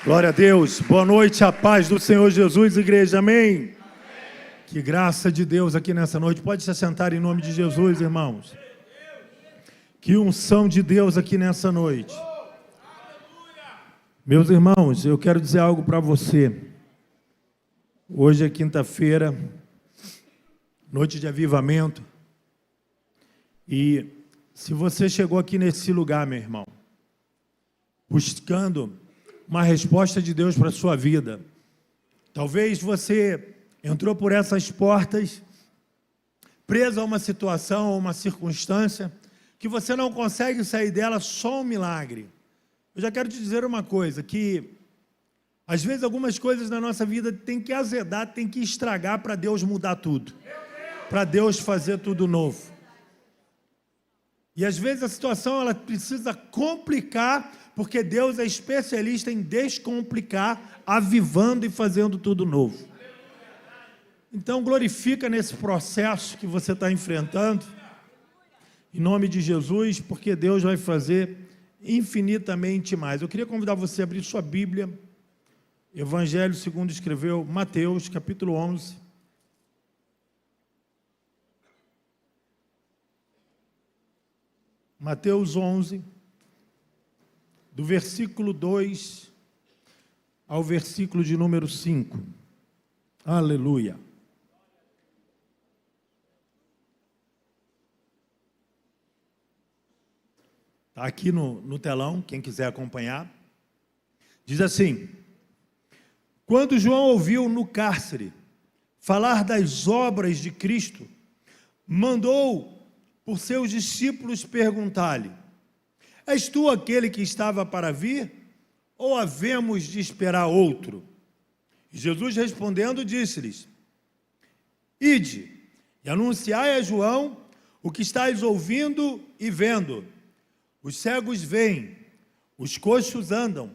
Glória a Deus. Boa noite, a paz do Senhor Jesus, igreja. Amém. Que graça de Deus aqui nessa noite. Pode se assentar em nome de Jesus, irmãos. Que unção de Deus aqui nessa noite. Meus irmãos, eu quero dizer algo para você. Hoje é quinta-feira, noite de avivamento. E se você chegou aqui nesse lugar, meu irmão, buscando uma resposta de Deus para a sua vida, talvez você entrou por essas portas preso a uma situação ou uma circunstância que você não consegue sair dela, só um milagre. Eu já quero te dizer uma coisa, que às vezes algumas coisas na nossa vida tem que azedar, tem que estragar para Deus mudar tudo, para Deus fazer tudo novo. E às vezes a situação ela precisa complicar, porque Deus é especialista em descomplicar, avivando e fazendo tudo novo. Então glorifica nesse processo que você está enfrentando, em nome de Jesus, porque Deus vai fazer infinitamente mais. Eu queria convidar você a abrir sua Bíblia, Evangelho segundo escreveu Mateus, capítulo 11. Mateus 11, do versículo 2 ao versículo de número 5. Aleluia. Está aqui no telão, quem quiser acompanhar. Diz assim: quando João ouviu no cárcere falar das obras de Cristo, mandou por seus discípulos perguntar-lhe: és tu aquele que estava para vir, ou havemos de esperar outro? E Jesus respondendo disse-lhes: ide, e anunciai a João o que estáis ouvindo e vendo. Os cegos veem, os coxos andam,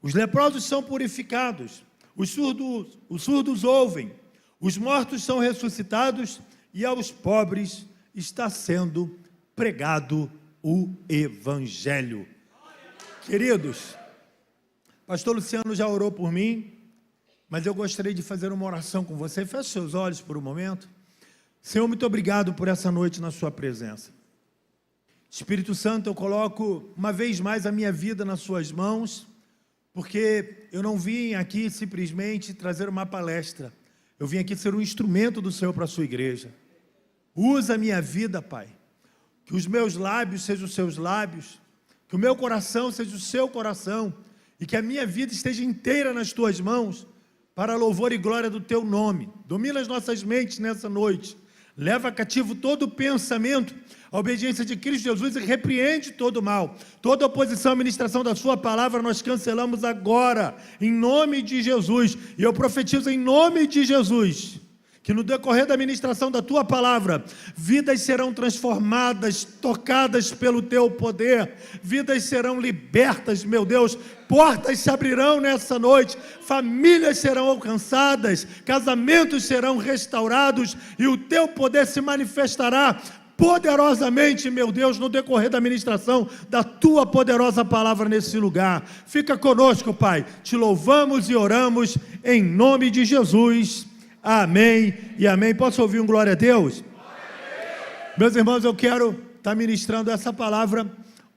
os leprosos são purificados, os surdos ouvem, os mortos são ressuscitados, e aos pobres está sendo pregado o Evangelho. Queridos, pastor Luciano já orou por mim, mas eu gostaria de fazer uma oração com você. Feche seus olhos por um momento. Senhor, muito obrigado por essa noite na sua presença. Espírito Santo, eu coloco uma vez mais a minha vida nas suas mãos, porque eu não vim aqui simplesmente trazer uma palestra, eu vim aqui ser um instrumento do Senhor para a sua igreja. Usa a minha vida, Pai, que os meus lábios sejam os seus lábios, que o meu coração seja o seu coração, e que a minha vida esteja inteira nas tuas mãos, para louvor e glória do teu nome. Domina as nossas mentes nessa noite, leva cativo todo o pensamento, a obediência de Cristo Jesus, e repreende todo o mal. Toda oposição à ministração da sua palavra nós cancelamos agora, em nome de Jesus. E eu profetizo em nome de Jesus, que no decorrer da ministração da tua palavra, vidas serão transformadas, tocadas pelo teu poder, vidas serão libertas, meu Deus, portas se abrirão nessa noite, famílias serão alcançadas, casamentos serão restaurados, e o teu poder se manifestará poderosamente, meu Deus, no decorrer da ministração da tua poderosa palavra nesse lugar. Fica conosco, Pai, te louvamos e oramos em nome de Jesus. Amém e amém. Posso ouvir um glória a Deus? Meus irmãos, eu quero estar ministrando essa palavra,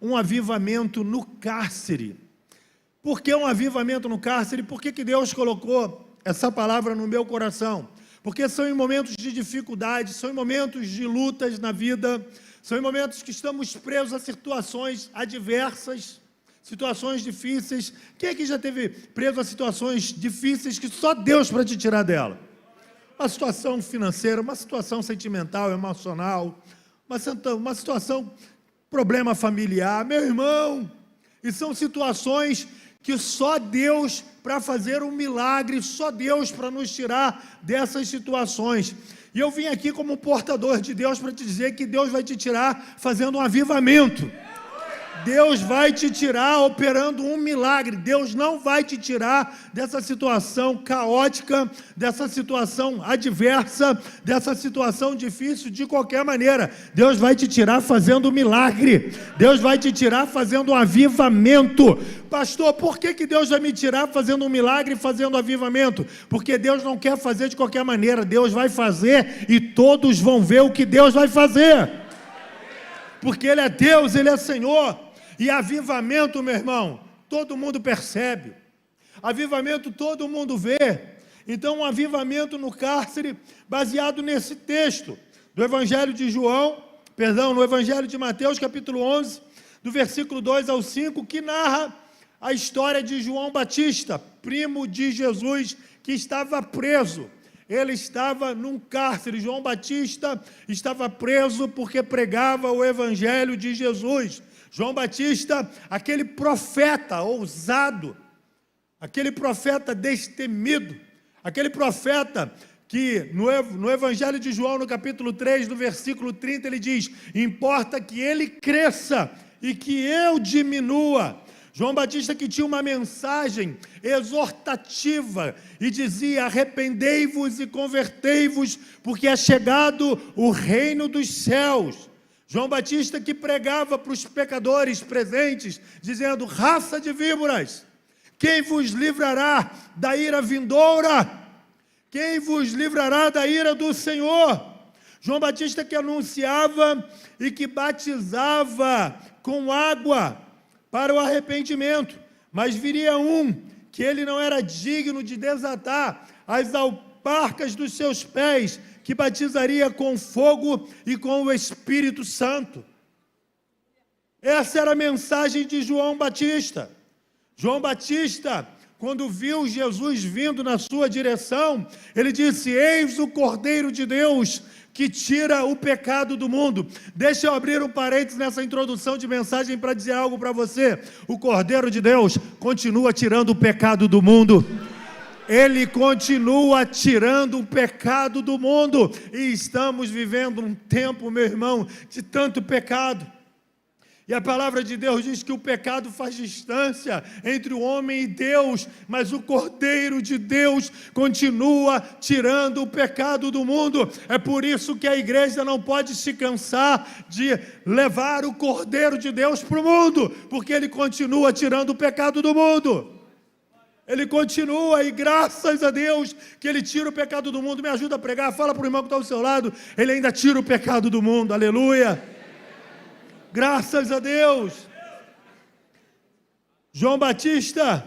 um avivamento no cárcere. Por que um avivamento no cárcere? Por que Deus colocou essa palavra no meu coração? Porque são em momentos de dificuldade, são em momentos de lutas na vida, são em momentos que estamos presos a situações adversas, situações difíceis. Quem é que já teve preso a situações difíceis que só Deus para te tirar dela? Uma situação financeira, uma situação sentimental, emocional, uma situação, problema familiar, meu irmão, e são situações que só Deus para fazer um milagre, só Deus para nos tirar dessas situações. E eu vim aqui como portador de Deus para te dizer que Deus vai te tirar fazendo um avivamento. Deus vai te tirar operando um milagre. Deus não vai te tirar dessa situação caótica, dessa situação adversa, dessa situação difícil de qualquer maneira. Deus vai te tirar fazendo um milagre. Deus vai te tirar fazendo um avivamento. Pastor, por que Deus vai me tirar fazendo um milagre e fazendo um avivamento? Porque Deus não quer fazer de qualquer maneira. Deus vai fazer e todos vão ver o que Deus vai fazer. Porque Ele é Deus, Ele é Senhor. E avivamento, meu irmão, todo mundo percebe. Avivamento todo mundo vê. Então, um avivamento no cárcere, baseado nesse texto do Evangelho de no Evangelho de Mateus, capítulo 11, do versículo 2 ao 5, que narra a história de João Batista, primo de Jesus, que estava preso. Ele estava num cárcere. João Batista estava preso porque pregava o Evangelho de Jesus. João Batista, aquele profeta ousado, aquele profeta destemido, aquele profeta que no Evangelho de João, no capítulo 3, no versículo 30, ele diz: importa que ele cresça e que eu diminua. João Batista, que tinha uma mensagem exortativa e dizia: arrependei-vos e convertei-vos, porque é chegado o reino dos céus. João Batista, que pregava para os pecadores presentes, dizendo: raça de víboras, quem vos livrará da ira vindoura? Quem vos livrará da ira do Senhor? João Batista, que anunciava e que batizava com água para o arrependimento, mas viria um que ele não era digno de desatar as alparcas dos seus pés, que batizaria com fogo e com o Espírito Santo. Essa era a mensagem de João Batista. João Batista, quando viu Jesus vindo na sua direção, ele disse: eis o Cordeiro de Deus, que tira o pecado do mundo. Deixa eu abrir um parênteses nessa introdução de mensagem para dizer algo para você. O Cordeiro de Deus continua tirando o pecado do mundo. Ele continua tirando o pecado do mundo. E estamos vivendo um tempo, meu irmão, de tanto pecado. E a palavra de Deus diz que o pecado faz distância entre o homem e Deus, mas o Cordeiro de Deus continua tirando o pecado do mundo. É por isso que a igreja não pode se cansar de levar o Cordeiro de Deus para o mundo, porque ele continua tirando o pecado do mundo. Ele continua, e graças a Deus que ele tira o pecado do mundo. Me ajuda a pregar, fala para o irmão que está ao seu lado: ele ainda tira o pecado do mundo, aleluia. Graças a Deus. João Batista,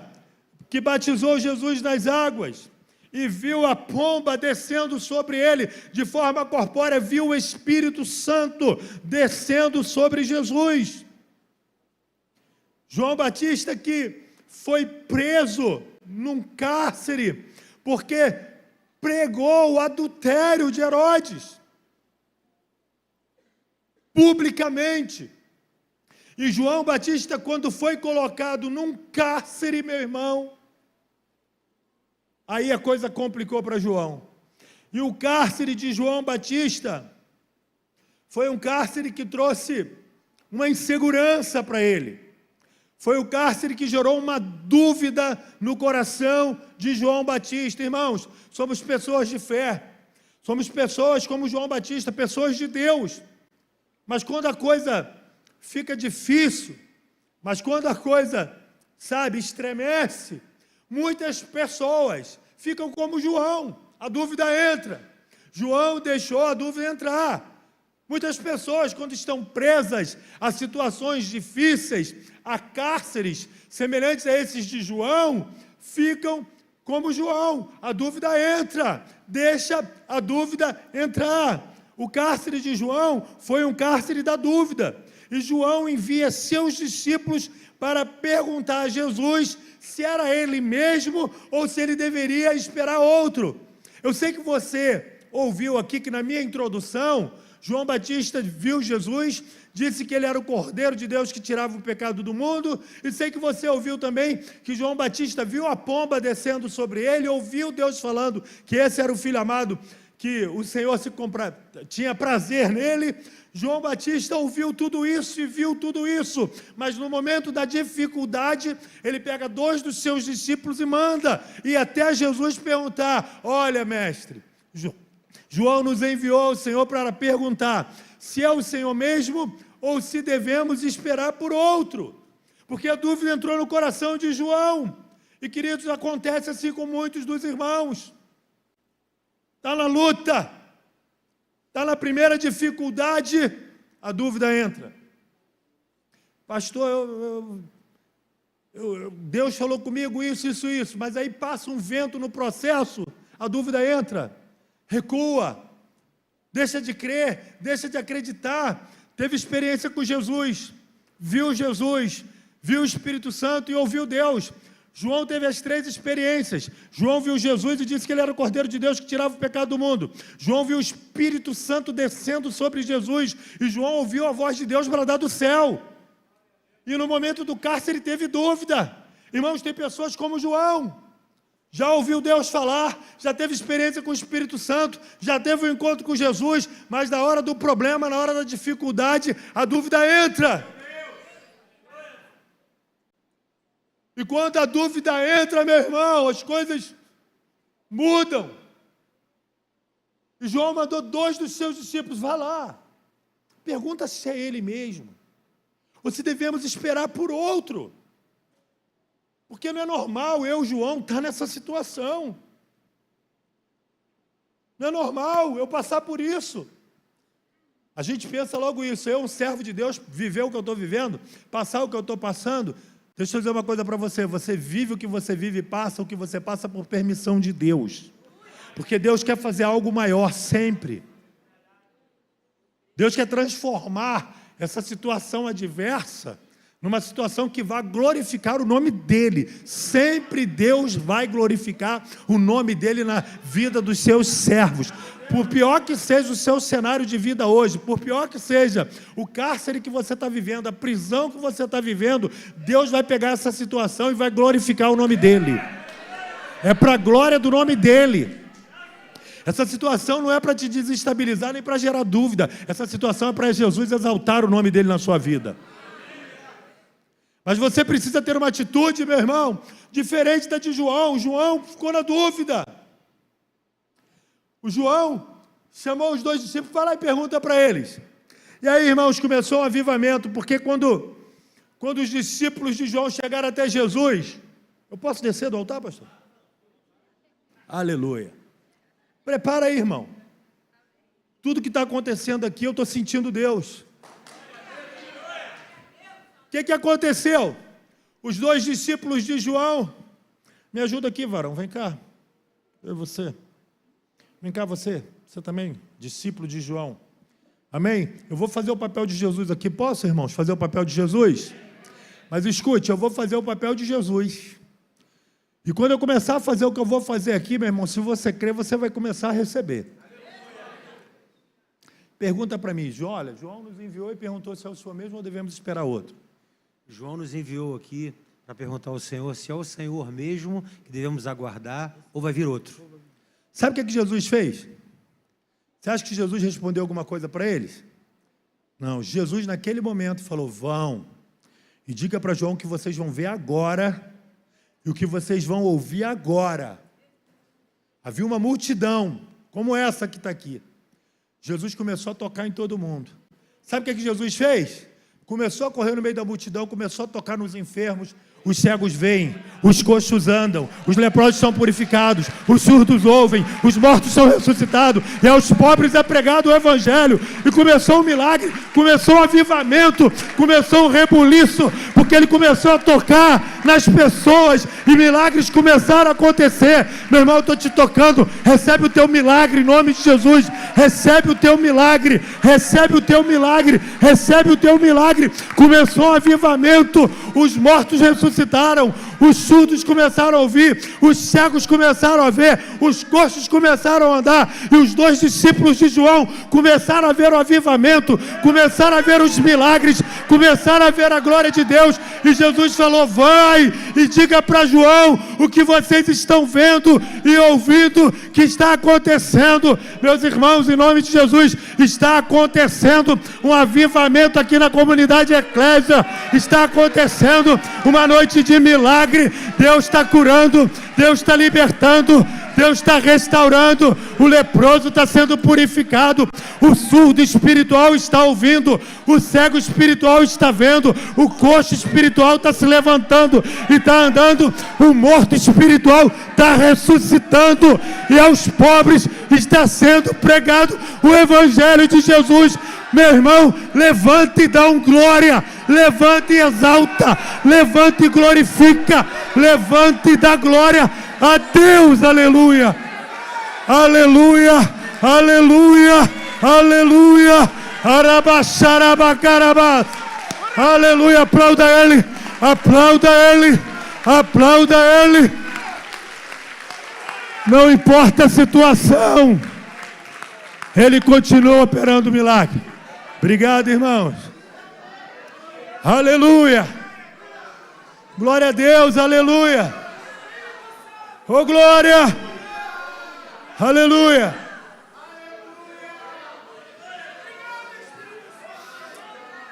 que batizou Jesus nas águas e viu a pomba descendo sobre ele de forma corpórea, viu o Espírito Santo descendo sobre Jesus. João Batista, que foi preso num cárcere porque pregou o adultério de Herodes publicamente. E João Batista, quando foi colocado num cárcere, meu irmão, aí a coisa complicou para João. E o cárcere de João Batista foi um cárcere que trouxe uma insegurança para ele. Foi o cárcere que gerou uma dúvida no coração de João Batista. Irmãos, somos pessoas de fé, somos pessoas como João Batista, pessoas de Deus. Mas quando a coisa fica difícil, mas quando a coisa, estremece, muitas pessoas ficam como João, a dúvida entra. João deixou a dúvida entrar. Muitas pessoas, quando estão presas a situações difíceis, a cárceres semelhantes a esses de João, ficam como João, a dúvida entra, deixa a dúvida entrar. O cárcere de João foi um cárcere da dúvida. E João envia seus discípulos para perguntar a Jesus se era ele mesmo ou se ele deveria esperar outro. Eu sei que você ouviu aqui que na minha introdução, João Batista viu Jesus, disse que ele era o Cordeiro de Deus que tirava o pecado do mundo, e sei que você ouviu também que João Batista viu a pomba descendo sobre ele, ouviu Deus falando que esse era o Filho amado, que o Senhor tinha prazer nele. João Batista ouviu tudo isso e viu tudo isso, mas no momento da dificuldade, ele pega 2 dos seus discípulos e manda ir até Jesus perguntar: olha, mestre, João nos enviou ao Senhor para perguntar se é o Senhor mesmo ou se devemos esperar por outro, porque a dúvida entrou no coração de João. E, queridos, acontece assim com muitos dos irmãos. Está na luta, está na primeira dificuldade, a dúvida entra. Pastor, Deus falou comigo isso, mas aí passa um vento no processo, a dúvida entra, recua, deixa de crer, deixa de acreditar. Teve experiência com Jesus, viu o Espírito Santo e ouviu Deus. João teve as 3 experiências. João viu Jesus e disse que ele era o Cordeiro de Deus que tirava o pecado do mundo. João viu o Espírito Santo descendo sobre Jesus. E João ouviu a voz de Deus bradar do céu. E no momento do cárcere teve dúvida. Irmãos, tem pessoas como João. Já ouviu Deus falar, já teve experiência com o Espírito Santo, já teve um encontro com Jesus, mas na hora do problema, na hora da dificuldade, a dúvida entra. E quando a dúvida entra, meu irmão, as coisas mudam. E João mandou 2 dos seus discípulos: vá lá, pergunta se é ele mesmo, ou se devemos esperar por outro. Porque não é normal João, estar nessa situação. Não é normal eu passar por isso. A gente pensa logo isso: eu, um servo de Deus, viver o que eu estou vivendo, passar o que eu estou passando. Deixa eu dizer uma coisa para você: você vive o que você vive e passa o que você passa por permissão de Deus. Porque Deus quer fazer algo maior sempre. Deus quer transformar essa situação adversa numa situação que vai glorificar o nome dEle. Sempre Deus vai glorificar o nome dEle na vida dos seus servos. Por pior que seja o seu cenário de vida hoje, por pior que seja o cárcere que você está vivendo, a prisão que você está vivendo, Deus vai pegar essa situação e vai glorificar o nome dEle. É para a glória do nome dEle. Essa situação não é para te desestabilizar nem para gerar dúvida. Essa situação é para Jesus exaltar o nome dEle na sua vida. Mas você precisa ter uma atitude, meu irmão, diferente da de João. João ficou na dúvida. O João chamou os 2 discípulos, vai lá e pergunta para eles. E aí, irmãos, começou um avivamento, porque quando os discípulos de João chegaram até Jesus... Eu posso descer do altar, pastor? Aleluia. Prepara aí, irmão. Tudo que está acontecendo aqui, eu estou sentindo Deus. O que aconteceu? Os 2 discípulos de João... Me ajuda aqui, varão, vem cá. Eu e você. Vem cá você também, discípulo de João. Amém? Eu vou fazer o papel de Jesus aqui. Posso, irmãos, fazer o papel de Jesus? Mas escute, eu vou fazer o papel de Jesus. E quando eu começar a fazer o que eu vou fazer aqui, meu irmão, se você crer, você vai começar a receber. Pergunta para mim: olha, João nos enviou e perguntou se é o Senhor mesmo ou devemos esperar outro. João nos enviou aqui para perguntar ao Senhor se é o Senhor mesmo que devemos aguardar ou vai vir outro. Sabe o que Jesus fez? Você acha que Jesus respondeu alguma coisa para eles? Não, Jesus naquele momento falou: vão e diga para João que vocês vão ver agora e o que vocês vão ouvir agora. Havia uma multidão como essa que está aqui. Jesus começou a tocar em todo mundo. Sabe o que Jesus fez? Começou a correr no meio da multidão, começou a tocar nos enfermos. Os cegos veem, os coxos andam, os leprosos são purificados, os surdos ouvem, os mortos são ressuscitados, e aos pobres é pregado o evangelho. E começou um milagre, começou um avivamento, começou um rebuliço, porque ele começou a tocar nas pessoas e milagres começaram a acontecer. Meu irmão, eu estou te tocando, recebe o teu milagre em nome de Jesus. Recebe o teu milagre, recebe o teu milagre, recebe o teu milagre. Começou um avivamento, os mortos ressuscitaram, os surdos começaram a ouvir, os cegos começaram a ver, os coxos começaram a andar, e os 2 discípulos de João começaram a ver o avivamento, começaram a ver os milagres, começaram a ver a glória de Deus. Deus. E Jesus falou: vai e diga para João o que vocês estão vendo e ouvindo que está acontecendo. Meus irmãos, em nome de Jesus, está acontecendo um avivamento aqui na comunidade Eclésia. Está acontecendo uma noite de milagre. Deus está curando, Deus está libertando, Deus está restaurando, o leproso está sendo purificado, o surdo espiritual está ouvindo, o cego espiritual está vendo, o coxo espiritual está se levantando e está andando, o morto espiritual está ressuscitando, e aos pobres está sendo pregado o Evangelho de Jesus. Meu irmão, levanta e dá glória, levanta e exalta, levanta e glorifica, levanta e dá glória a Deus. Aleluia, aleluia, aleluia, aleluia, arabaxarabacarabás, aleluia. Aplauda Ele, aplauda Ele, aplauda Ele. Não importa a situação, Ele continua operando milagre. Obrigado, irmãos. Aleluia. Glória a Deus, aleluia. Oh, glória. Aleluia.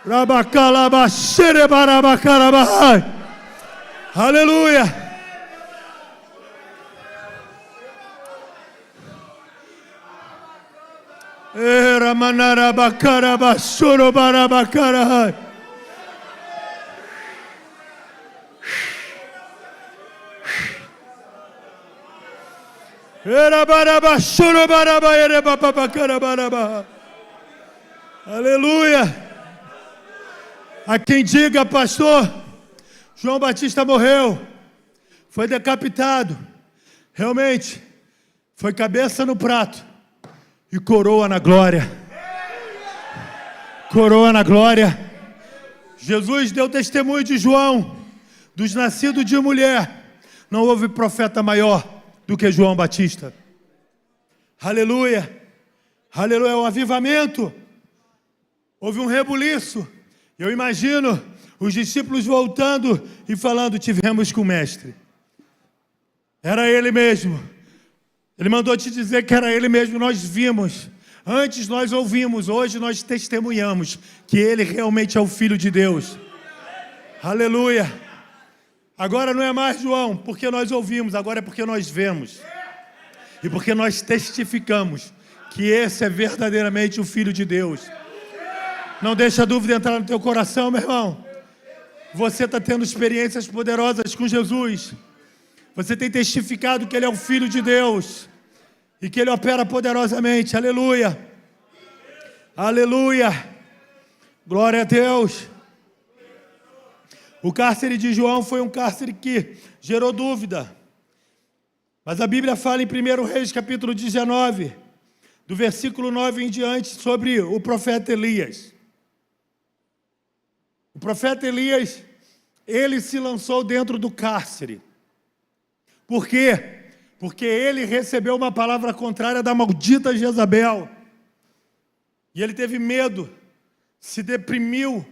Rabacalabaxerebarabacarabahai. Aleluia. Era manarabacarabachorobarabacarahai. Era barabachorobarabaerebabacarabarabai. Aleluia. A quem diga: pastor, João Batista morreu, foi decapitado. Realmente, foi cabeça no prato e coroa na glória. Coroa na glória. Jesus deu testemunho de João, dos nascidos de mulher. Não houve profeta maior do que João Batista. Aleluia. Aleluia. O avivamento. Houve um rebuliço. Eu imagino os discípulos voltando e falando: tivemos com o mestre. Era ele mesmo. Ele mandou te dizer que era ele mesmo. Nós vimos. Antes nós ouvimos. Hoje nós testemunhamos que ele realmente é o Filho de Deus. Aleluia. Agora não é mais João, porque nós ouvimos. Agora é porque nós vemos. E porque nós testificamos que esse é verdadeiramente o Filho de Deus. Não deixa a dúvida entrar no teu coração, meu irmão. Você está tendo experiências poderosas com Jesus. Você tem testificado que Ele é o Filho de Deus e que Ele opera poderosamente. Aleluia. Aleluia. Glória a Deus. O cárcere de João foi um cárcere que gerou dúvida. Mas a Bíblia fala em 1 Reis, capítulo 19, do versículo 9 em diante, sobre o profeta Elias. O profeta Elias, ele se lançou dentro do cárcere. Por quê? Porque ele recebeu uma palavra contrária da maldita Jezabel. E ele teve medo, se deprimiu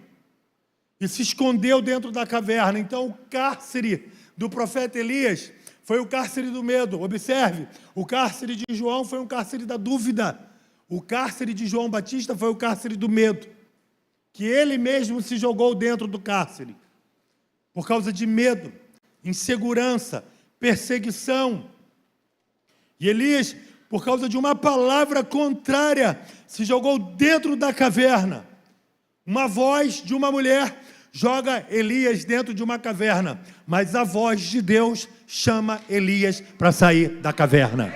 e se escondeu dentro da caverna. Então o cárcere do profeta Elias foi o cárcere do medo. Observe, o cárcere de João foi um cárcere da dúvida. O cárcere de João Batista foi o cárcere do medo. Que ele mesmo se jogou dentro do cárcere. Por causa de medo, insegurança, perseguição. E Elias, por causa de uma palavra contrária, se jogou dentro da caverna. Uma voz de uma mulher joga Elias dentro de uma caverna, mas a voz de Deus chama Elias para sair da caverna.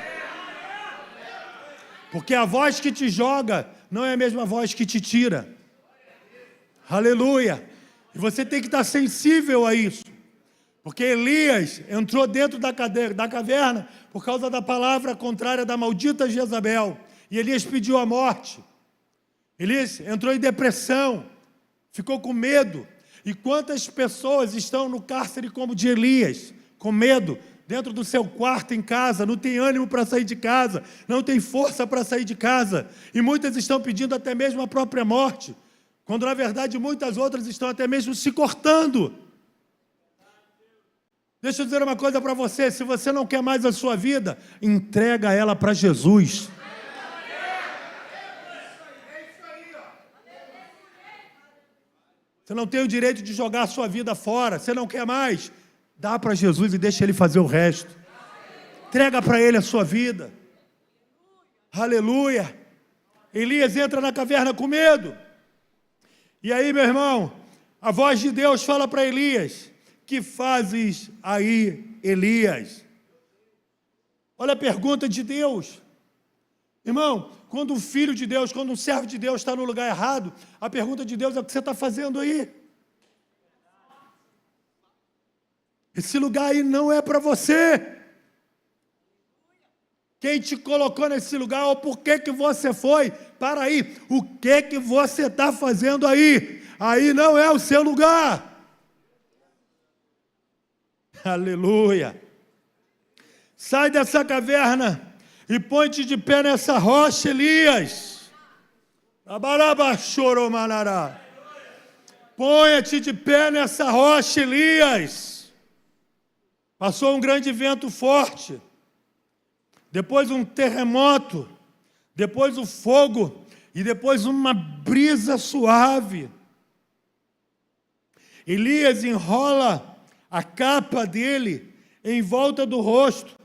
Porque a voz que te joga não é a mesma voz que te tira. Aleluia. E você tem que estar sensível a isso. Porque Elias entrou dentro da caverna por causa da palavra contrária da maldita Jezabel. E Elias pediu a morte. Elias entrou em depressão, ficou com medo. E quantas pessoas estão no cárcere como de Elias, com medo, dentro do seu quarto em casa, não tem ânimo para sair de casa, não tem força para sair de casa. E muitas estão pedindo até mesmo a própria morte, quando na verdade muitas outras estão até mesmo se cortando. Deixa eu dizer uma coisa para você, se você não quer mais a sua vida, entrega ela para Jesus. Você não tem o direito de jogar a sua vida fora, você não quer mais, dá para Jesus e deixa Ele fazer o resto. Entrega para Ele a sua vida. Aleluia. Elias entra na caverna com medo. E aí, meu irmão, a voz de Deus fala para Elias: que fazes aí, Elias? Olha a pergunta de Deus. Irmão, quando um filho de Deus, quando um servo de Deus está no lugar errado, a pergunta de Deus é: o que você está fazendo aí? Esse lugar aí não é para você. Quem te colocou nesse lugar, ou por que você foi para aí? O que você está fazendo aí? Aí não é o seu lugar. Aleluia. Sai dessa caverna e põe-te de pé nessa rocha, Elias. Ponha-te de pé nessa rocha, Elias. Passou um grande vento forte, depois um terremoto, depois o fogo e depois uma brisa suave. Elias enrola a capa dele em volta do rosto.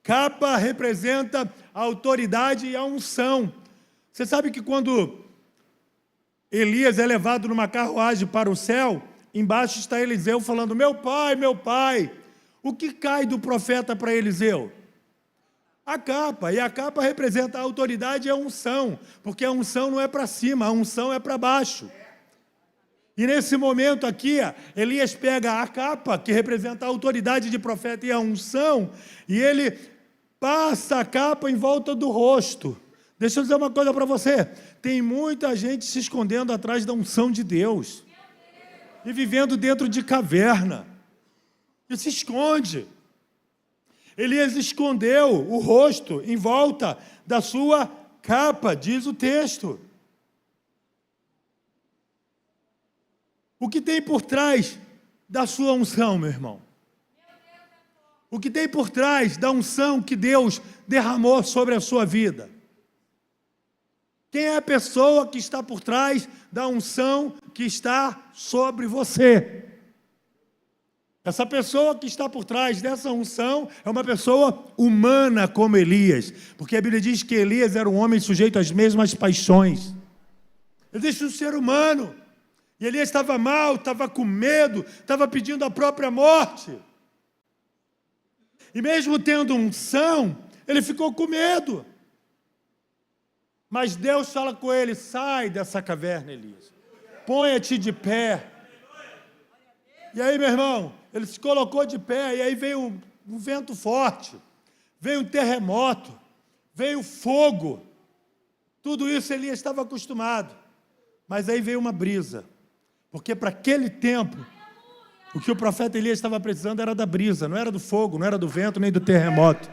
Capa representa a autoridade e a unção. Você sabe que quando Elias é levado numa carruagem para o céu, embaixo está Eliseu falando: meu pai, o que cai do profeta para Eliseu? A capa, e a capa representa a autoridade e a unção, porque a unção não é para cima, a unção é para baixo. E nesse momento aqui, Elias pega a capa, que representa a autoridade de profeta e a unção, e ele passa a capa em volta do rosto. Deixa eu dizer uma coisa para você, tem muita gente se escondendo atrás da unção de Deus, e vivendo dentro de caverna, e se esconde. Elias escondeu o rosto em volta da sua capa, diz o texto. O que tem por trás da sua unção, meu irmão? O que tem por trás da unção que Deus derramou sobre a sua vida? Quem é a pessoa que está por trás da unção que está sobre você? Essa pessoa que está por trás dessa unção é uma pessoa humana como Elias, porque a Bíblia diz que Elias era um homem sujeito às mesmas paixões. Existe um ser humano, e Elias estava mal, estava com medo, estava pedindo a própria morte. E mesmo tendo unção, ele ficou com medo. Mas Deus fala com ele: sai dessa caverna, Elias, ponha-te de pé. E aí, meu irmão, ele se colocou de pé, e aí veio um vento forte, veio um terremoto, veio fogo. Tudo isso Elias estava acostumado. Mas aí veio uma brisa, porque para aquele tempo, o que o profeta Elias estava precisando era da brisa, não era do fogo, não era do vento, nem do terremoto.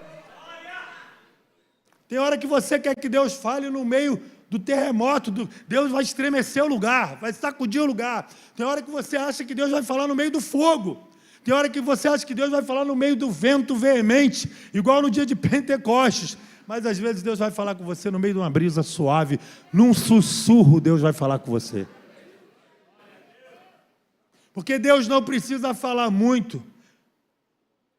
Tem hora que você quer que Deus fale no meio do terremoto, Deus vai estremecer o lugar, vai sacudir o lugar. Tem hora que você acha que Deus vai falar no meio do fogo. Tem hora que você acha que Deus vai falar no meio do vento veemente, igual no dia de Pentecostes. Mas às vezes Deus vai falar com você no meio de uma brisa suave, num sussurro Deus vai falar com você. Porque Deus não precisa falar muito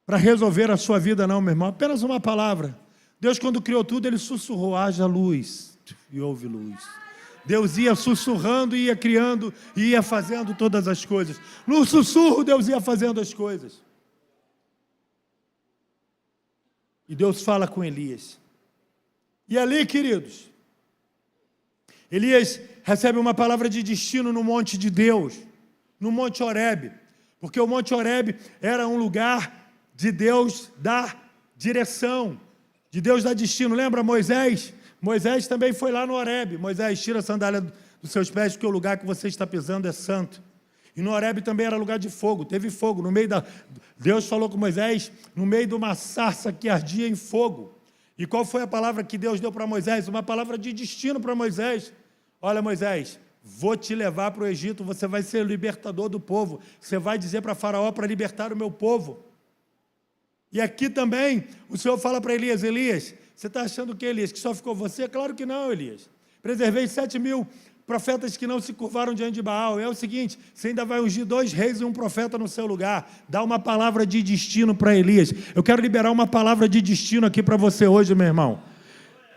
para resolver a sua vida não, meu irmão. Apenas uma palavra. Deus, quando criou tudo, Ele sussurrou: haja luz, e houve luz. Deus ia sussurrando, ia criando, e ia fazendo todas as coisas. No sussurro, Deus ia fazendo as coisas. E Deus fala com Elias. E ali, queridos, Elias recebe uma palavra de destino no monte de Deus, no Monte Horebe, porque o Monte Horebe era um lugar de Deus dar direção, de Deus dar destino. Lembra Moisés? Moisés também foi lá no Horebe. Moisés, tira a sandália dos seus pés, porque o lugar que você está pisando é santo. E no Horebe também era lugar de fogo, teve fogo. No meio Deus falou com Moisés no meio de uma sarça que ardia em fogo. E qual foi a palavra que Deus deu para Moisés? Uma palavra de destino para Moisés. Olha, Moisés, vou te levar para o Egito, você vai ser o libertador do povo. Você vai dizer para Faraó para libertar o meu povo. E aqui também, o Senhor fala para Elias: Elias, você está achando o que, Elias? Que só ficou você? Claro que não, Elias. Preservei 7.000 profetas que não se curvaram diante de Baal. É o seguinte, você ainda vai ungir 2 reis e um profeta no seu lugar. Dá uma palavra de destino para Elias. Eu quero liberar uma palavra de destino aqui para você hoje, meu irmão.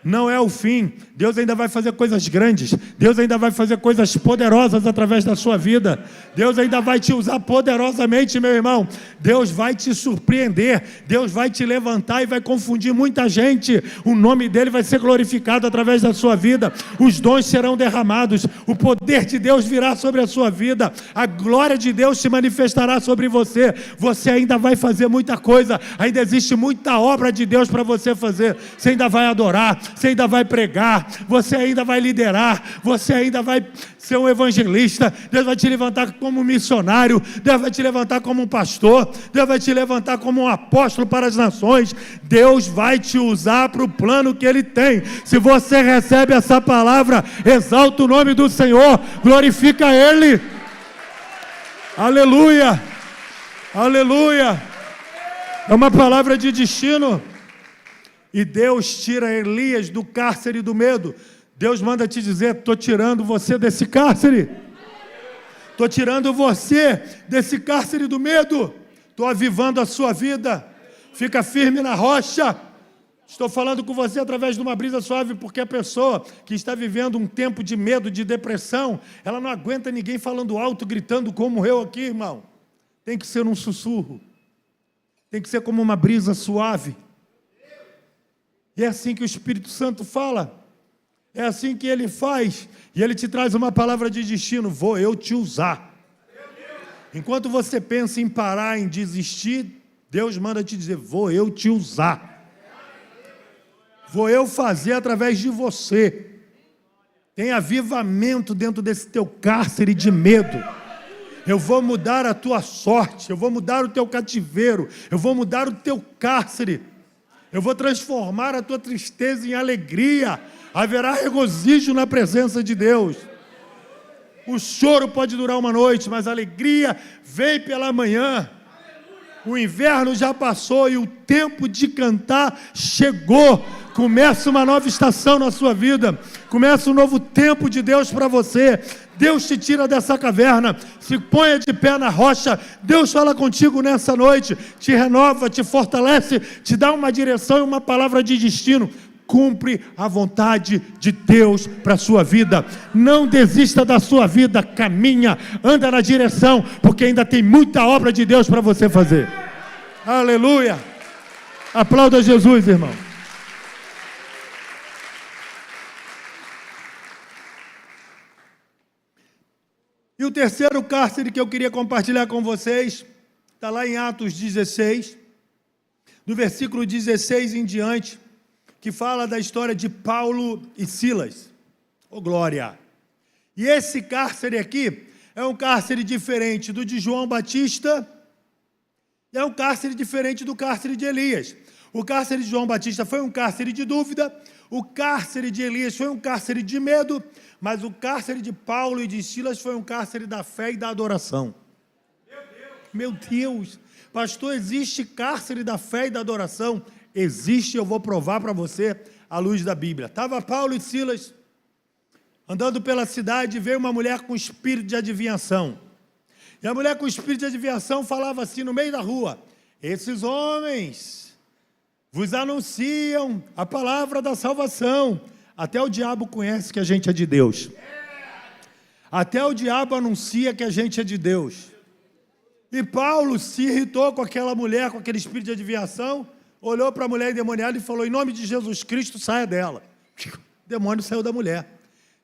Não é o fim. Deus ainda vai fazer coisas grandes. Deus ainda vai fazer coisas poderosas através da sua vida. Deus ainda vai te usar poderosamente, meu irmão. Deus vai te surpreender. Deus vai te levantar e vai confundir muita gente. O nome dele vai ser glorificado através da sua vida. Os dons serão derramados. O poder de Deus virá sobre a sua vida. A glória de Deus se manifestará sobre você. Você ainda vai fazer muita coisa. Ainda existe muita obra de Deus para você fazer. Você ainda vai adorar. Você ainda vai pregar, você ainda vai liderar, você ainda vai ser um evangelista. Deus vai te levantar como um missionário, Deus vai te levantar como um pastor, Deus vai te levantar como um apóstolo para as nações. Deus vai te usar para o plano que Ele tem. Se você recebe essa palavra, exalta o nome do Senhor, glorifica Ele. Aleluia, aleluia. É uma palavra de destino. E Deus tira Elias do cárcere do medo. Deus manda te dizer: estou tirando você desse cárcere. Estou tirando você desse cárcere do medo. Estou avivando a sua vida. Fica firme na rocha. Estou falando com você através de uma brisa suave, porque a pessoa que está vivendo um tempo de medo, de depressão, ela não aguenta ninguém falando alto, gritando como eu aqui, irmão. Tem que ser um sussurro. Tem que ser como uma brisa suave. E é assim que o Espírito Santo fala, é assim que Ele faz, e Ele te traz uma palavra de destino: vou eu te usar. Enquanto você pensa em parar, em desistir, Deus manda te dizer: vou eu te usar. Vou eu fazer através de você. Tem avivamento dentro desse teu cárcere de medo. Eu vou mudar a tua sorte, eu vou mudar o teu cativeiro, eu vou mudar o teu cárcere. Eu vou transformar a tua tristeza em alegria. Haverá regozijo na presença de Deus. O choro pode durar uma noite, mas a alegria vem pela manhã. O inverno já passou e o tempo de cantar chegou. Começa uma nova estação na sua vida. Começa um novo tempo de Deus para você. Deus te tira dessa caverna, se ponha de pé na rocha. Deus fala contigo nessa noite, te renova, te fortalece, te dá uma direção e uma palavra de destino. Cumpre a vontade de Deus para a sua vida. Não desista da sua vida, caminha, anda na direção, porque ainda tem muita obra de Deus para você fazer. Aleluia! Aplauda Jesus, irmão. E o terceiro cárcere que eu queria compartilhar com vocês, está lá em Atos 16, do versículo 16 em diante, que fala da história de Paulo e Silas. Oh, glória! E esse cárcere aqui é um cárcere diferente do de João Batista, e é um cárcere diferente do cárcere de Elias. O cárcere de João Batista foi um cárcere de dúvida, o cárcere de Elias foi um cárcere de medo, mas o cárcere de Paulo e de Silas foi um cárcere da fé e da adoração. Meu Deus! Pastor, existe cárcere da fé e da adoração? Existe, eu vou provar para você à luz da Bíblia. Estava Paulo e Silas andando pela cidade, veio uma mulher com espírito de adivinhação. E a mulher com espírito de adivinhação falava assim no meio da rua: esses homens vos anunciam a palavra da salvação. Até o diabo conhece que a gente é de Deus. Até o diabo anuncia que a gente é de Deus. E Paulo se irritou com aquela mulher, com aquele espírito de adivinhação, olhou para a mulher endemoniada e falou: em nome de Jesus Cristo, saia dela. O demônio saiu da mulher.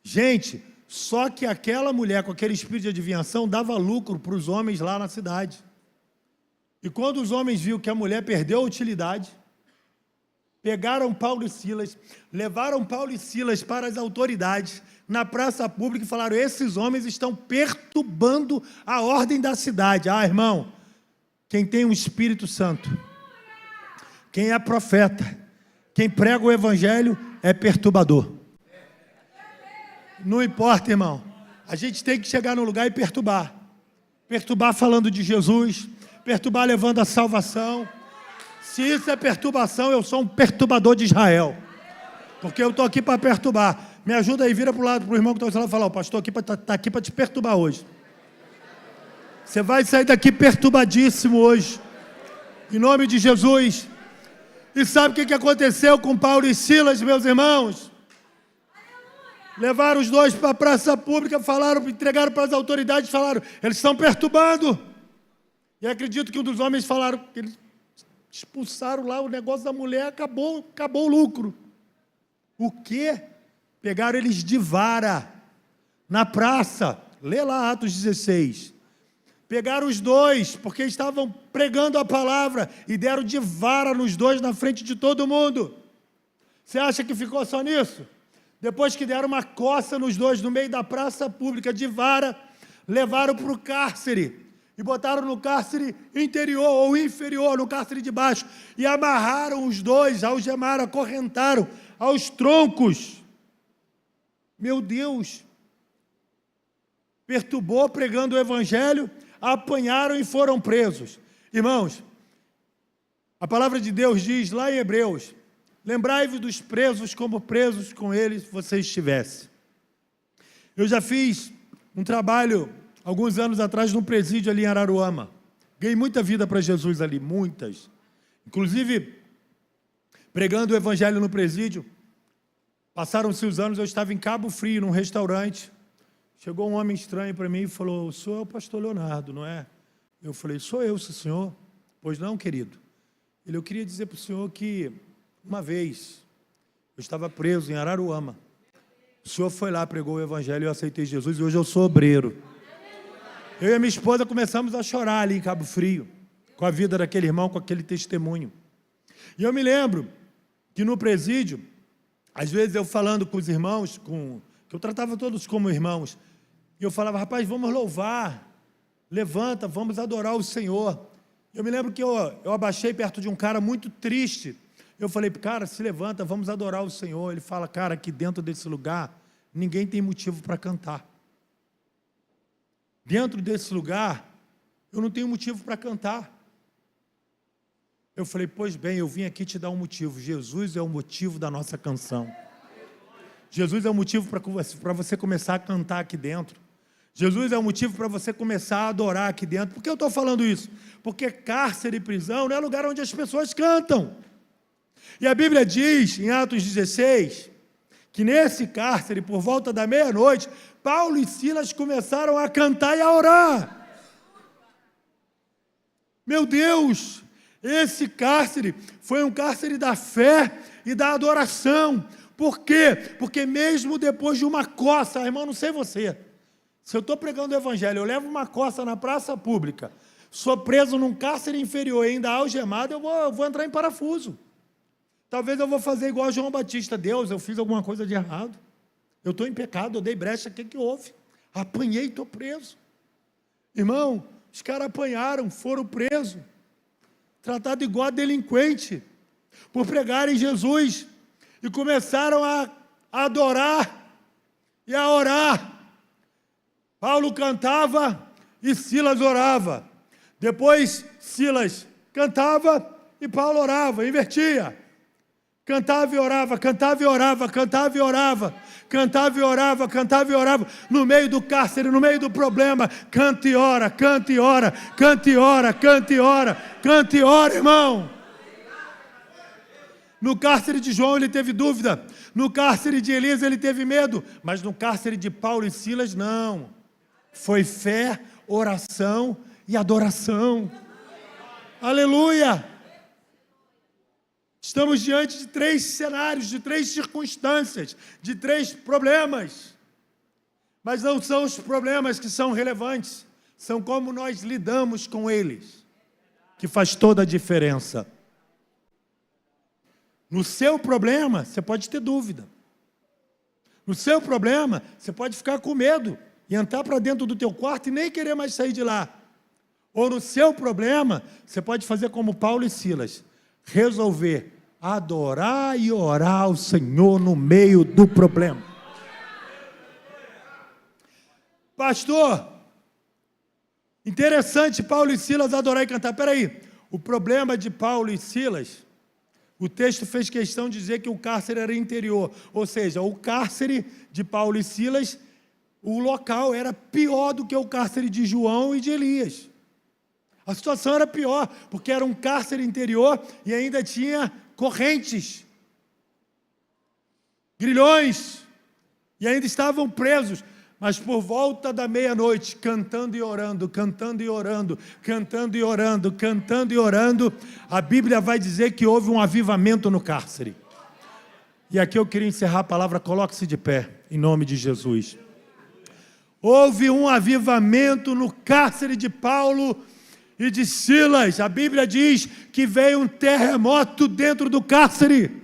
Gente, só que aquela mulher com aquele espírito de adivinhação dava lucro para os homens lá na cidade. E quando os homens viram que a mulher perdeu a utilidade, pegaram Paulo e Silas, levaram Paulo e Silas para as autoridades, na praça pública, e falaram: esses homens estão perturbando a ordem da cidade. Ah, irmão, quem tem o Espírito Santo, quem é profeta, quem prega o Evangelho é perturbador. Não importa, irmão, a gente tem que chegar no lugar e perturbar. Perturbar falando de Jesus, perturbar levando a salvação, Se isso é perturbação, eu sou um perturbador de Israel. Porque eu estou aqui para perturbar. Me ajuda aí, vira para o lado, para o irmão que está lá e fala: o pastor está aqui para te perturbar hoje. Você vai sair daqui perturbadíssimo hoje. Em nome de Jesus. E sabe o que aconteceu com Paulo e Silas, meus irmãos? Levaram os dois para a praça pública, falaram, entregaram para as autoridades, falaram: eles estão perturbando. E acredito que um dos homens falaram que eles expulsaram lá o negócio da mulher, acabou o lucro. O quê? Pegaram eles de vara, na praça. Lê lá Atos 16. Pegaram os dois, porque estavam pregando a palavra, e deram de vara nos dois na frente de todo mundo. Você acha que ficou só nisso? Depois que deram uma coça nos dois, no meio da praça pública, de vara, levaram para o cárcere, e botaram no cárcere interior ou inferior, no cárcere de baixo, e amarraram os dois, algemaram, acorrentaram aos troncos. Meu Deus! Perturbou pregando o evangelho, apanharam e foram presos. Irmãos, a palavra de Deus diz lá em Hebreus: lembrai-vos dos presos como presos com eles vocês estivessem. Eu já fiz um trabalho, alguns anos atrás, num presídio ali em Araruama. Ganhei muita vida para Jesus ali, muitas. Inclusive, pregando o evangelho no presídio. Passaram-se os anos, eu estava em Cabo Frio, num restaurante. Chegou um homem estranho para mim e falou: o senhor é o pastor Leonardo, não é? Eu falei: sou eu, sim, senhor. Pois não, querido. Eu queria dizer para o senhor que, uma vez, eu estava preso em Araruama. O senhor foi lá, pregou o evangelho, eu aceitei Jesus e hoje eu sou obreiro. Eu e a minha esposa começamos a chorar ali em Cabo Frio, com a vida daquele irmão, com aquele testemunho. E eu me lembro que no presídio, às vezes eu falando com os irmãos, que eu tratava todos como irmãos, e eu falava: rapaz, vamos louvar, levanta, vamos adorar o Senhor. Eu me lembro que eu abaixei perto de um cara muito triste. Eu falei: cara, se levanta, vamos adorar o Senhor. Ele fala: cara, aqui dentro desse lugar, ninguém tem motivo para cantar. Dentro desse lugar, eu não tenho motivo para cantar. Eu falei: pois bem, eu vim aqui te dar um motivo. Jesus é o motivo da nossa canção. Jesus é o motivo para você começar a cantar aqui dentro. Jesus é o motivo para você começar a adorar aqui dentro. Por que eu estou falando isso? Porque cárcere e prisão não é lugar onde as pessoas cantam. E a Bíblia diz, em Atos 16, que nesse cárcere, por volta da meia-noite, Paulo e Silas começaram a cantar e a orar. Meu Deus! Esse cárcere foi um cárcere da fé e da adoração. Por quê? Porque mesmo depois de uma coça, irmão, não sei você, se eu estou pregando o evangelho, eu levo uma coça na praça pública, sou preso num cárcere inferior e ainda algemado, eu vou entrar em parafuso. Talvez eu vou fazer igual a João Batista: Deus, eu fiz alguma coisa de errado, eu estou em pecado, eu dei brecha, o que houve? Apanhei e estou preso. Irmão, os caras apanharam, foram presos, tratado igual a delinquente, por pregarem Jesus, e começaram a adorar e a orar. Paulo cantava e Silas orava. Depois Silas cantava e Paulo orava, invertia. Cantava e orava, cantava e orava, cantava e orava, cantava e orava, cantava e orava, no meio do cárcere, no meio do problema, canta e ora, canta e ora, canta e ora, canta e ora, canta e ora, irmão. No cárcere de João ele teve dúvida, no cárcere de Elias ele teve medo, mas no cárcere de Paulo e Silas não. Foi fé, oração e adoração. Aleluia! Estamos diante de 3 cenários, de 3 circunstâncias, de 3 problemas. Mas não são os problemas que são relevantes, são como nós lidamos com eles, que faz toda a diferença. No seu problema, você pode ter dúvida. No seu problema, você pode ficar com medo e entrar para dentro do teu quarto e nem querer mais sair de lá. Ou no seu problema, você pode fazer como Paulo e Silas, resolver adorar e orar ao Senhor no meio do problema. Pastor, interessante Paulo e Silas adorar e cantar. Espera aí, O problema de Paulo e Silas, o texto fez questão de dizer que o cárcere era interior, ou seja, o cárcere de Paulo e Silas, o local era pior do que o cárcere de João e de Elias. A situação era pior, porque era um cárcere interior e ainda tinha correntes, grilhões, e ainda estavam presos. Mas por volta da meia-noite, cantando e orando, cantando e orando, cantando e orando, cantando e orando, a Bíblia vai dizer que houve um avivamento no cárcere. E aqui eu queria encerrar a palavra, coloque-se de pé, em nome de Jesus. Houve um avivamento no cárcere de Paulo e de Silas. A Bíblia diz que veio um terremoto dentro do cárcere.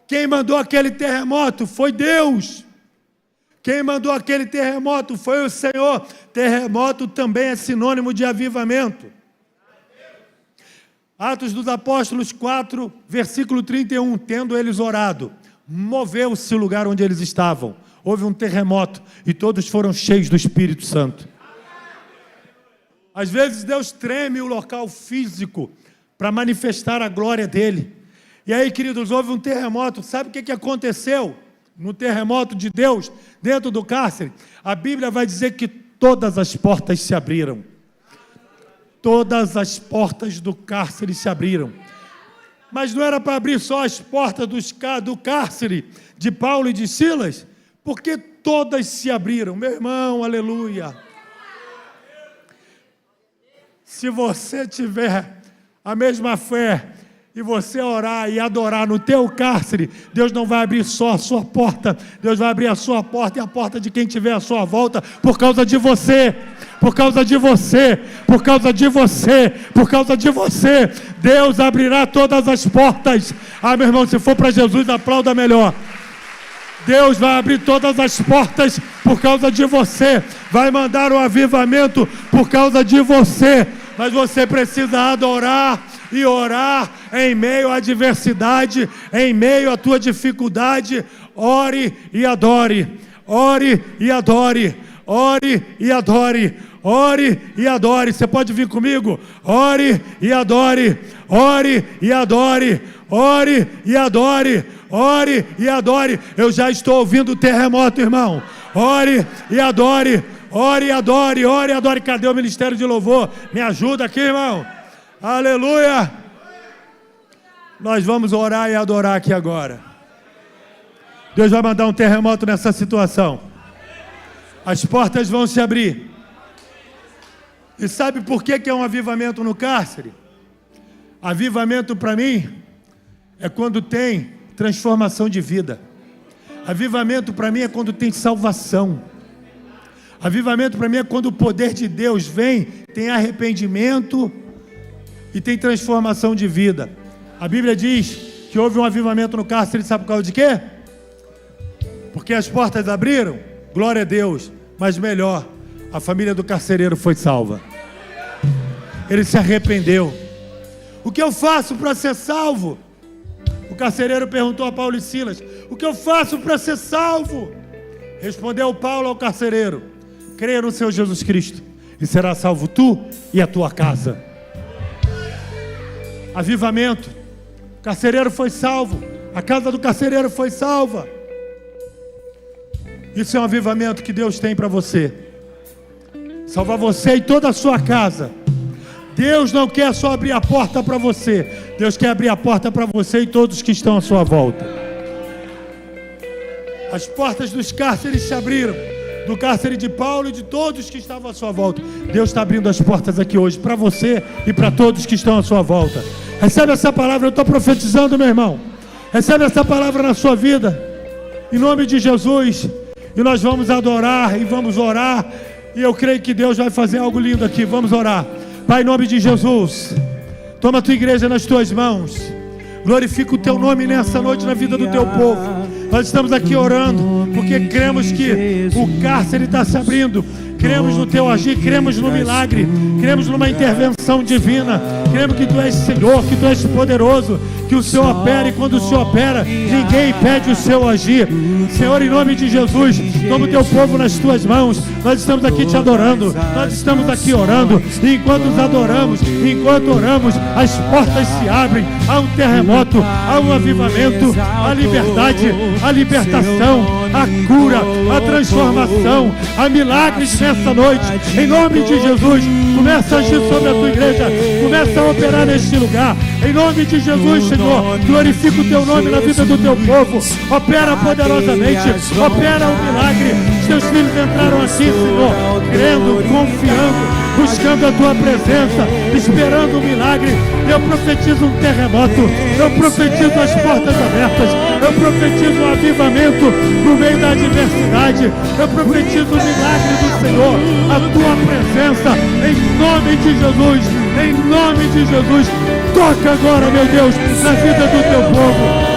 Quem mandou aquele terremoto foi Deus. Quem mandou aquele terremoto foi o Senhor. Terremoto também é sinônimo de avivamento. Atos dos Apóstolos 4, versículo 31. Tendo eles orado, moveu-se o lugar onde eles estavam. Houve um terremoto e todos foram cheios do Espírito Santo. Às vezes Deus treme o local físico para manifestar a glória dEle. E aí, queridos, houve um terremoto. Sabe o que aconteceu no terremoto de Deus dentro do cárcere? A Bíblia vai dizer que todas as portas se abriram. Todas as portas do cárcere se abriram. Mas não era para abrir só as portas do cárcere de Paulo e de Silas, porque todas se abriram. Meu irmão, aleluia. Se você tiver a mesma fé e você orar e adorar no teu cárcere, Deus não vai abrir só a sua porta, Deus vai abrir a sua porta e a porta de quem estiver à sua volta, por causa de você, por causa de você, por causa de você, por causa de você. Deus abrirá todas as portas. Ah, meu irmão, se for para Jesus, aplauda melhor. Deus vai abrir todas as portas por causa de você, vai mandar o avivamento por causa de você, mas você precisa adorar e orar em meio à adversidade, em meio à tua dificuldade. Ore e adore, ore e adore, ore e adore, ore e adore. Você pode vir comigo? Ore e adore, ore e adore, ore e adore, ore e adore. Eu já estou ouvindo o terremoto, irmão. Ore e adore, ore e adore, ore e adore. Cadê o ministério de louvor? Me ajuda aqui, irmão. Aleluia. Nós vamos orar e adorar aqui agora. Deus vai mandar um terremoto nessa situação. As portas vão se abrir. E sabe por que é um avivamento no cárcere? Avivamento para mim é quando tem transformação de vida. Avivamento para mim é quando tem salvação. Avivamento para mim é quando o poder de Deus vem, tem arrependimento e tem transformação de vida. A Bíblia diz que houve um avivamento no cárcere, sabe por causa de quê? Porque as portas abriram, glória a Deus, mas melhor, a família do carcereiro foi salva. Ele se arrependeu. O que eu faço para ser salvo? O carcereiro perguntou a Paulo e Silas: o que eu faço para ser salvo? Respondeu Paulo ao carcereiro: creia no Senhor Jesus Cristo e será salvo tu e a tua casa. Avivamento. O carcereiro foi salvo, a casa do carcereiro foi salva. Isso é um avivamento que Deus tem para você. Salvar você e toda a sua casa. Deus não quer só abrir a porta para você, Deus quer abrir a porta para você e todos que estão à sua volta. As portas dos cárceres se abriram, do cárcere de Paulo e de todos que estavam à sua volta. Deus está abrindo as portas aqui hoje para você e para todos que estão à sua volta. Recebe essa palavra, eu estou profetizando, meu irmão. Recebe essa palavra na sua vida, em nome de Jesus. E nós vamos adorar e vamos orar, e eu creio que Deus vai fazer algo lindo aqui. Vamos orar. Pai, em nome de Jesus, toma a tua igreja nas tuas mãos. Glorifica o teu nome nessa noite na vida do teu povo. Nós estamos aqui orando porque cremos que o cárcere está se abrindo. Cremos no teu agir, cremos no milagre, cremos numa intervenção divina. cremos que Tu és Senhor, que Tu és poderoso, que o Senhor opera, e quando o Senhor opera, ninguém impede o Seu agir. Senhor, em nome de Jesus, toma o Teu povo nas Tuas mãos. Nós estamos aqui Te adorando, nós estamos aqui orando, e enquanto os adoramos, enquanto oramos, as portas se abrem, há um terremoto, há um avivamento, a liberdade, a libertação, a cura, a transformação, há milagres nessa noite, em nome de Jesus. Começa a agir sobre a Tua igreja, começa a operar neste lugar, em nome de Jesus, Senhor. Glorifica o Teu nome na vida do Teu povo, opera poderosamente, opera o milagre. Os Teus filhos entraram aqui, Senhor, crendo, confiando, buscando a Tua presença, esperando um milagre. Eu profetizo um terremoto, eu profetizo as portas abertas, eu profetizo um avivamento no meio da adversidade, eu profetizo o milagre do Senhor, a Tua presença, em nome de Jesus, em nome de Jesus. Toca agora, meu Deus, na vida do Teu povo.